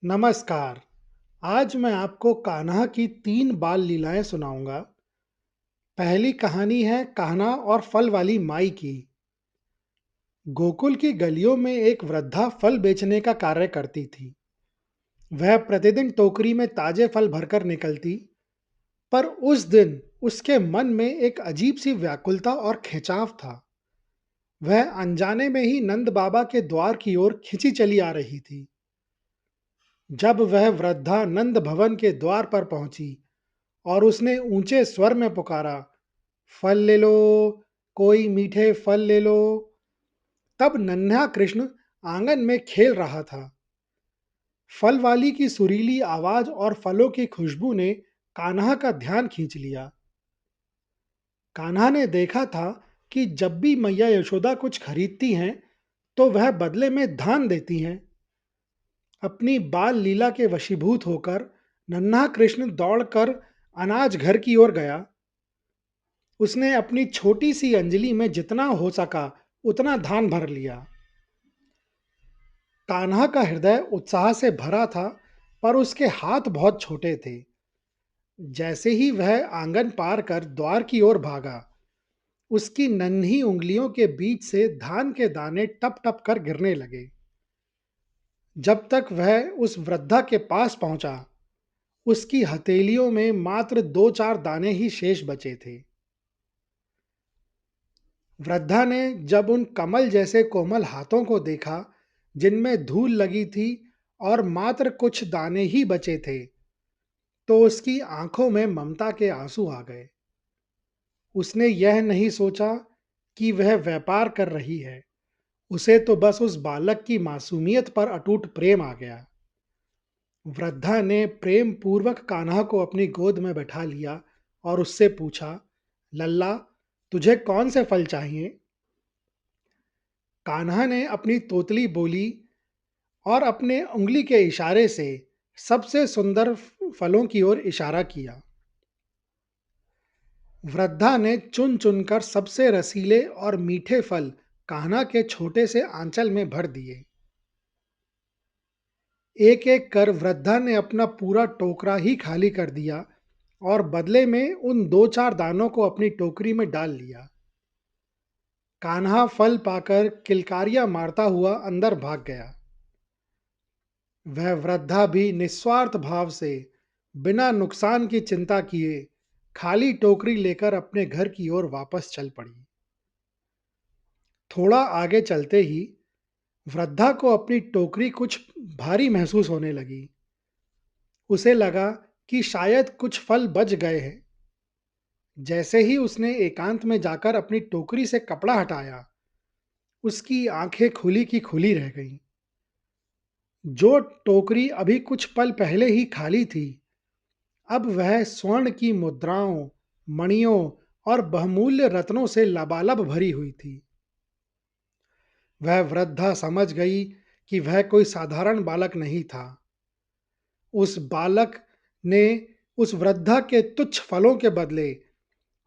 नमस्कार। आज मैं आपको कान्हा की 3 बाल लीलाएँ सुनाऊँगा। पहली कहानी है कान्हा और फल वाली माई की। गोकुल की गलियों में एक वृद्धा फल बेचने का कार्य करती थी। वह प्रतिदिन टोकरी में ताजे फल भरकर निकलती, पर उस दिन उसके मन में एक अजीब-सी व्याकुलता और खिंचाव था। वह अनजाने में ही नंद बाबा के द्वार की ओर खिंची चली आ रही थी। जब वह वृद्धा नंद भवन के द्वार पर पहुंची और उसने ऊंचे स्वर में पुकारा, फल ले लो, कोई मीठे फल ले लो। तब नन्हा कृष्ण आंगन में खेल रहा था। फल वाली की सुरीली आवाज और फलों की खुशबू ने कान्हा का ध्यान खींच लिया। कान्हा ने देखा था कि जब भी मैया यशोदा कुछ खरीदती हैं, तो वह बदले में धान देती हैं। अपनी बाल लीला के वशीभूत होकर नन्हा कृष्ण दौड़कर अनाज घर की ओर गया। उसने अपनी छोटी सी अंजलि में जितना हो सका उतना धान भर लिया। कान्हा का हृदय उत्साह से भरा था, पर उसके हाथ बहुत छोटे थे। जैसे ही वह आंगन पार कर द्वार की ओर भागा, उसकी नन्ही उंगलियों के बीच से धान के दाने टप टप कर गिरने लगे। जब तक वह उस वृद्धा के पास पहुंचा, उसकी हथेलियों में मात्र दो चार दाने ही शेष बचे थे। वृद्धा ने जब उन कमल जैसे कोमल हाथों को देखा, जिनमें धूल लगी थी और मात्र कुछ दाने ही बचे थे, तो उसकी आंखों में ममता के आंसू आ गए। उसने यह नहीं सोचा कि वह व्यापार कर रही है। उसे तो बस उस बालक की मासूमियत पर अटूट प्रेम आ गया। वृद्धा ने प्रेम पूर्वक कान्हा को अपनी गोद में बैठा लिया और उससे पूछा, लल्ला, तुझे कौन से फल चाहिए? कान्हा ने अपनी तोतली बोली और अपने उंगली के इशारे से सबसे सुंदर फलों की ओर इशारा किया। वृद्धा ने चुन चुनकर सबसे रसीले और मीठे फल कान्हा के छोटे से आंचल में भर दिए। एक एक कर वृद्धा ने अपना पूरा टोकरा ही खाली कर दिया और बदले में उन दो चार दानों को अपनी टोकरी में डाल लिया। कान्हा फल पाकर किलकारियां मारता हुआ अंदर भाग गया। वह वृद्धा भी निस्वार्थ भाव से, बिना नुकसान की चिंता किए, खाली टोकरी लेकर अपने घर की ओर वापस चल पड़ी। थोड़ा आगे चलते ही वृद्धा को अपनी टोकरी कुछ भारी महसूस होने लगी। उसे लगा कि शायद कुछ फल बच गए हैं। जैसे ही उसने एकांत में जाकर अपनी टोकरी से कपड़ा हटाया, उसकी आंखें खुली की खुली रह गईं। जो टोकरी अभी कुछ पल पहले ही खाली थी, अब वह स्वर्ण की मुद्राओं, मणियों और बहुमूल्य रत्नों से लबालब भरी हुई थी। वह वृद्धा समझ गई कि वह कोई साधारण बालक नहीं था। उस बालक ने उस वृद्धा के तुच्छ फलों के बदले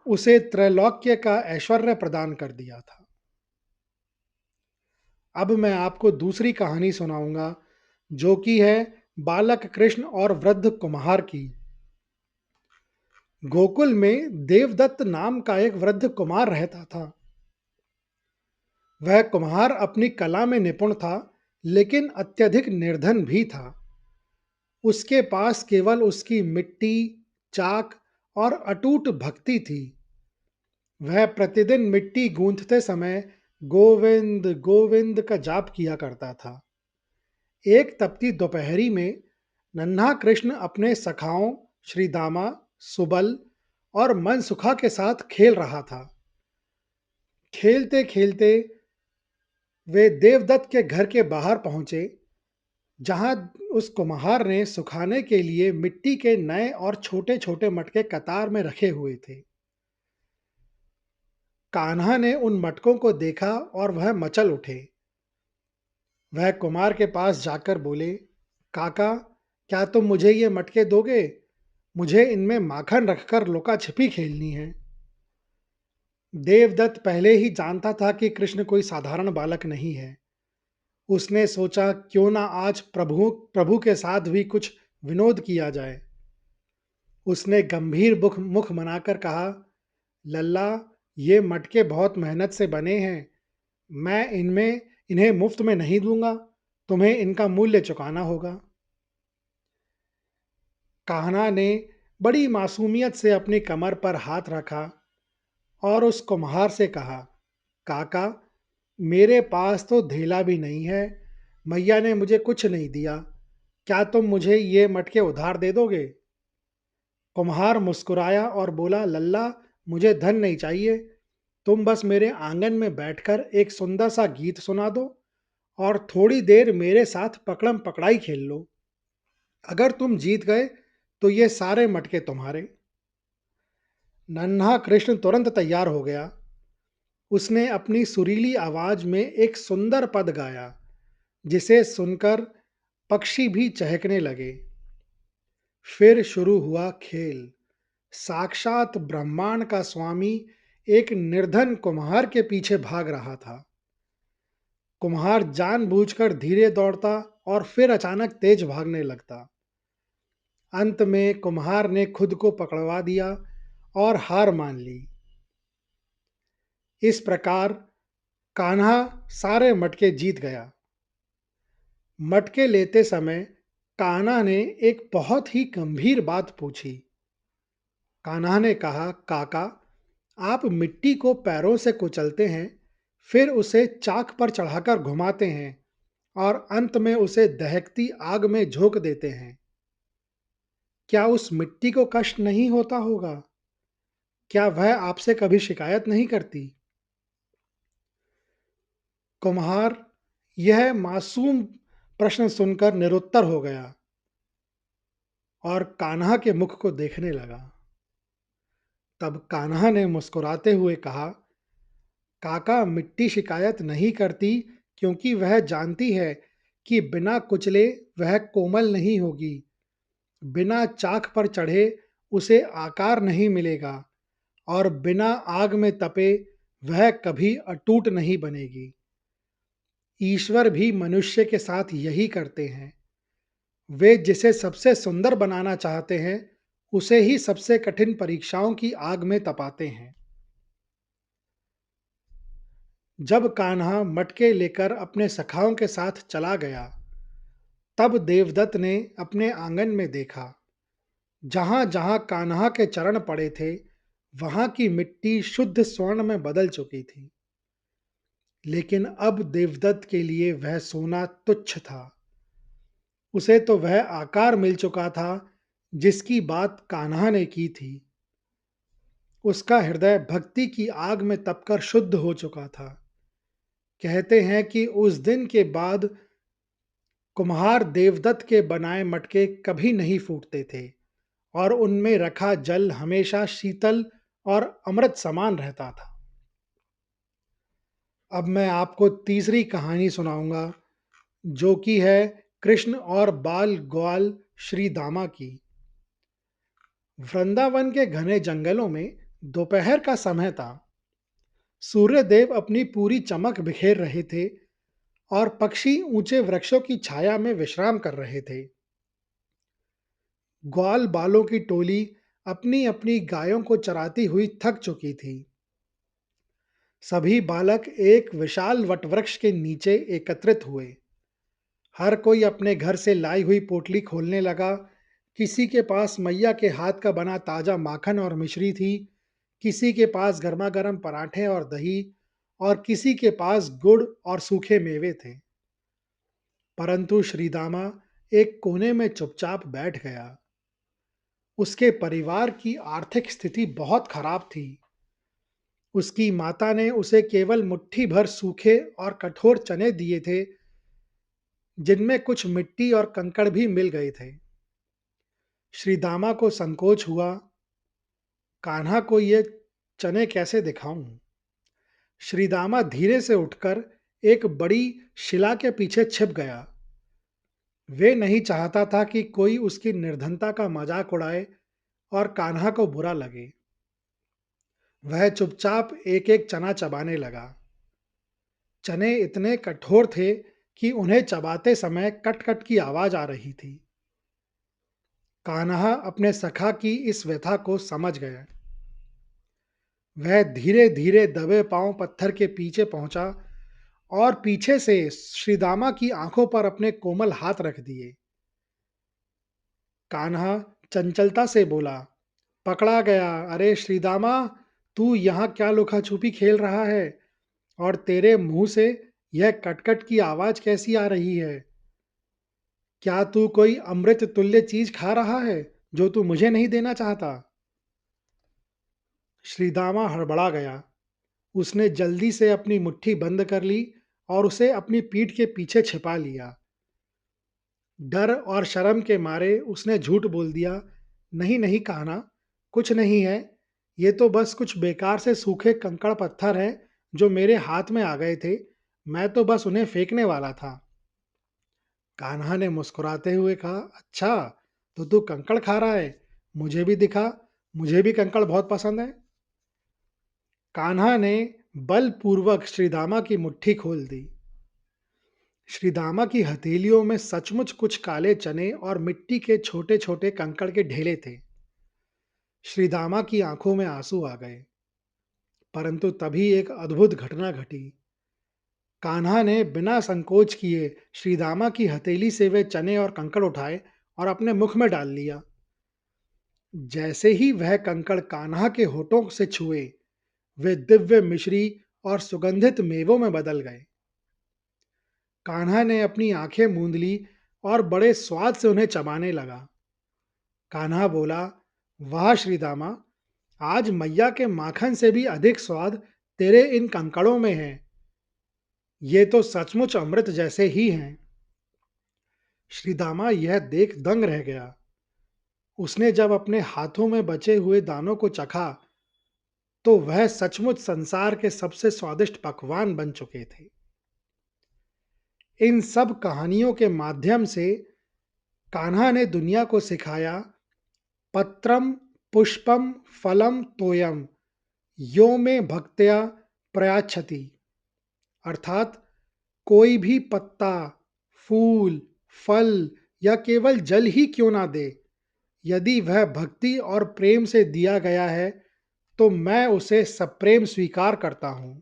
उसे त्रैलोक्य का ऐश्वर्य प्रदान कर दिया था। अब मैं आपको दूसरी कहानी सुनाऊंगा, जो कि है बालक कृष्ण और वृद्ध कुम्हार की। गोकुल में देवदत्त नाम का एक वृद्ध कुमार रहता था। वह कुम्हार अपनी कला में निपुण था, लेकिन अत्यधिक निर्धन भी था। उसके पास केवल उसकी मिट्टी, चाक और अटूट भक्ति थी। वह प्रतिदिन मिट्टी गूंथते समय गोविंद गोविंद का जाप किया करता था। एक तपती दोपहरी में नन्हा कृष्ण अपने सखाओं श्री दामा, सुबल और मनसुखा के साथ खेल रहा था। खेलते खेलते वे देवदत्त के घर के बाहर पहुंचे, जहां उस कुम्हार ने सुखाने के लिए मिट्टी के नए और छोटे छोटे मटके कतार में रखे हुए थे। कान्हा ने उन मटकों को देखा और वह मचल उठे। वह कुमार के पास जाकर बोले, काका, क्या तुम मुझे ये मटके दोगे? मुझे इनमें माखन रखकर लुका छिपी खेलनी है। देवदत्त पहले ही जानता था कि कृष्ण कोई साधारण बालक नहीं है। उसने सोचा क्यों ना आज प्रभु प्रभु के साथ भी कुछ विनोद किया जाए। उसने गंभीर मुख मुख बनाकर कहा, लल्ला, ये मटके बहुत मेहनत से बने हैं। मैं इन्हें मुफ्त में नहीं दूंगा। तुम्हें इनका मूल्य चुकाना होगा। कान्हा ने बड़ी मासूमियत से अपनी कमर पर हाथ रखा और उस कुम्हार से कहा, काका, मेरे पास तो धेला भी नहीं है। मैया ने मुझे कुछ नहीं दिया। क्या तुम मुझे ये मटके उधार दे दोगे? कुम्हार मुस्कुराया और बोला, लल्ला, मुझे धन नहीं चाहिए। तुम बस मेरे आंगन में बैठकर एक सुंदर सा गीत सुना दो और थोड़ी देर मेरे साथ पकड़म पकड़ाई खेल लो। अगर तुम जीत गए तो ये सारे मटके तुम्हारे। नन्हा कृष्ण तुरंत तैयार हो गया। उसने अपनी सुरीली आवाज में एक सुंदर पद गाया, जिसे सुनकर पक्षी भी चहकने लगे। फिर शुरू हुआ खेल। साक्षात ब्रह्मांड का स्वामी एक निर्धन कुम्हार के पीछे भाग रहा था। कुम्हार जानबूझकर धीरे दौड़ता और फिर अचानक तेज भागने लगता। अंत में कुम्हार ने खुद को पकड़वा दिया और हार मान ली। इस प्रकार कान्हा सारे मटके जीत गया। मटके लेते समय कान्हा ने एक बहुत ही गंभीर बात पूछी। कान्हा ने कहा, काका, आप मिट्टी को पैरों से कुचलते हैं, फिर उसे चाक पर चढ़ाकर घुमाते हैं और अंत में उसे दहकती आग में झोंक देते हैं। क्या उस मिट्टी को कष्ट नहीं होता होगा? क्या वह आपसे कभी शिकायत नहीं करती? कुम्हार यह मासूम प्रश्न सुनकर निरुत्तर हो गया और कान्हा के मुख को देखने लगा। तब कान्हा ने मुस्कुराते हुए कहा, काका, मिट्टी शिकायत नहीं करती क्योंकि वह जानती है कि बिना कुचले वह कोमल नहीं होगी। बिना चाक पर चढ़े उसे आकार नहीं मिलेगा और बिना आग में तपे वह कभी अटूट नहीं बनेगी। ईश्वर भी मनुष्य के साथ यही करते हैं। वे जिसे सबसे सुंदर बनाना चाहते हैं, उसे ही सबसे कठिन परीक्षाओं की आग में तपाते हैं। जब कान्हा मटके लेकर अपने सखाओं के साथ चला गया, तब देवदत्त ने अपने आंगन में देखा। जहां जहां कान्हा के चरण पड़े थे, वहां की मिट्टी शुद्ध स्वर्ण में बदल चुकी थी। लेकिन अब देवदत्त के लिए वह सोना तुच्छ था। उसे तो वह आकार मिल चुका था जिसकी बात कान्हा ने की थी। उसका हृदय भक्ति की आग में तपकर शुद्ध हो चुका था। कहते हैं कि उस दिन के बाद कुम्हार देवदत्त के बनाए मटके कभी नहीं फूटते थे और उनमें रखा जल हमेशा शीतल और अमृत समान रहता था। अब मैं आपको तीसरी कहानी सुनाऊंगा, जो कि है कृष्ण और बाल ग्वाल श्री दामा की। वृंदावन के घने जंगलों में दोपहर का समय था। सूर्यदेव अपनी पूरी चमक बिखेर रहे थे और पक्षी ऊंचे वृक्षों की छाया में विश्राम कर रहे थे। ग्वाल बालों की टोली अपनी अपनी गायों को चराती हुई थक चुकी थी। सभी बालक एक विशाल वटवृक्ष के नीचे एकत्रित हुए। हर कोई अपने घर से लाई हुई पोटली खोलने लगा। किसी के पास मैया के हाथ का बना ताजा माखन और मिश्री थी, किसी के पास गर्मा गर्म पराठे और दही, और किसी के पास गुड़ और सूखे मेवे थे। परंतु श्रीदामा एक कोने में चुपचाप बैठ गया। उसके परिवार की आर्थिक स्थिति बहुत खराब थी। उसकी माता ने उसे केवल मुट्ठी भर सूखे और कठोर चने दिए थे, जिनमें कुछ मिट्टी और कंकड़ भी मिल गए थे। श्री दामा को संकोच हुआ, कान्हा को ये चने कैसे दिखाऊं। श्री दामा धीरे से उठकर एक बड़ी शिला के पीछे छिप गया। वे नहीं चाहता था कि कोई उसकी निर्धनता का मजाक उड़ाए और कान्हा को बुरा लगे। वह चुपचाप एक एक चना चबाने लगा। चने इतने कठोर थे कि उन्हें चबाते समय कट-कट की आवाज़ आ रही थी। कान्हा अपने सखा की इस व्यथा को समझ गया। वह धीरे-धीरे दबे पाँव पत्थर के पीछे पहुँचा और पीछे से श्रीदामा की आँखों पर अपने कोमल हाथ रख दिए। कान्हा चंचलता से बोला, "पकड़ा गया। अरे श्रीदामा, तू यहाँ क्या लुका-छुपी खेल रहा है? और तेरे मुँह से यह कट-कट की आवाज़ कैसी आ रही है? क्या तू कोई अमृत तुल्य चीज़ खा रहा है, जो तू मुझे नहीं देना चाहता?" श्रीदामा हड़बड़ा गया। उसने जल्दी से अपनी मुट्ठी बंद कर ली और उसे अपनी पीठ के पीछे छिपा लिया। डर और शर्म के मारे उसने झूठ बोल दिया, "नहीं, नहीं कान्हा, कुछ नहीं है। ये तो बस कुछ बेकार से सूखे कंकड़ पत्थर हैं, जो मेरे हाथ में आ गए थे। मैं तो बस उन्हें फेंकने वाला था।" कान्हा ने मुस्कुराते हुए कहा, "अच्छा, तो तू कंकड़ खा रहा है? मुझे भी दिखा, मुझे भी कंकड़ बहुत पसंद है।" कान्हा ने बलपूर्वक श्रीदामा की मुट्ठी खोल दी। श्रीदामा की हथेलियों में सचमुच कुछ काले चने और मिट्टी के छोटे-छोटे कंकड़ के ढेले थे। श्रीदामा की आंखों में आंसू आ गए। परंतु तभी एक अद्भुत घटना घटी। कान्हा ने बिना संकोच किए श्रीदामा की हथेली से वे चने और कंकड़ उठाए और अपने मुख में डाल लिया। जैसे ही वह कंकड़ कान्हा के होठों से छुए, वे दिव्य मिश्री और सुगंधित मेवों में बदल गए। कान्हा ने अपनी आंखें मूंद ली और बड़े स्वाद से उन्हें चबाने लगा। कान्हा बोला, "वाह श्रीदामा, आज मैया के माखन से भी अधिक स्वाद तेरे इन कंकड़ों में है। ये तो सचमुच अमृत जैसे ही हैं।" श्रीदामा यह देख दंग रह गया। उसने जब अपने हाथों में बचे हुए दानों को चखा, तो वह सचमुच संसार के सबसे स्वादिष्ट पकवान बन चुके थे। इन सब कहानियों के माध्यम से कान्हा ने दुनिया को सिखाया, पत्रम पुष्पम फलम तोयम यो में भक्त्या प्रयाच्छति। अर्थात कोई भी पत्ता, फूल, फल या केवल जल ही क्यों ना दे, यदि वह भक्ति और प्रेम से दिया गया है, तो मैं उसे सप्रेम स्वीकार करता हूँ।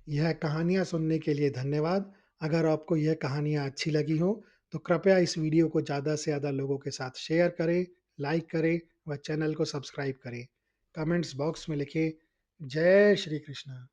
यह कहानियाँ सुनने के लिए धन्यवाद। अगर आपको यह कहानियाँ अच्छी लगी हों, तो कृपया इस वीडियो को ज़्यादा से ज़्यादा लोगों के साथ शेयर करें, लाइक करें व चैनल को सब्सक्राइब करें। कमेंट्स बॉक्स में लिखें, जय श्री कृष्ण।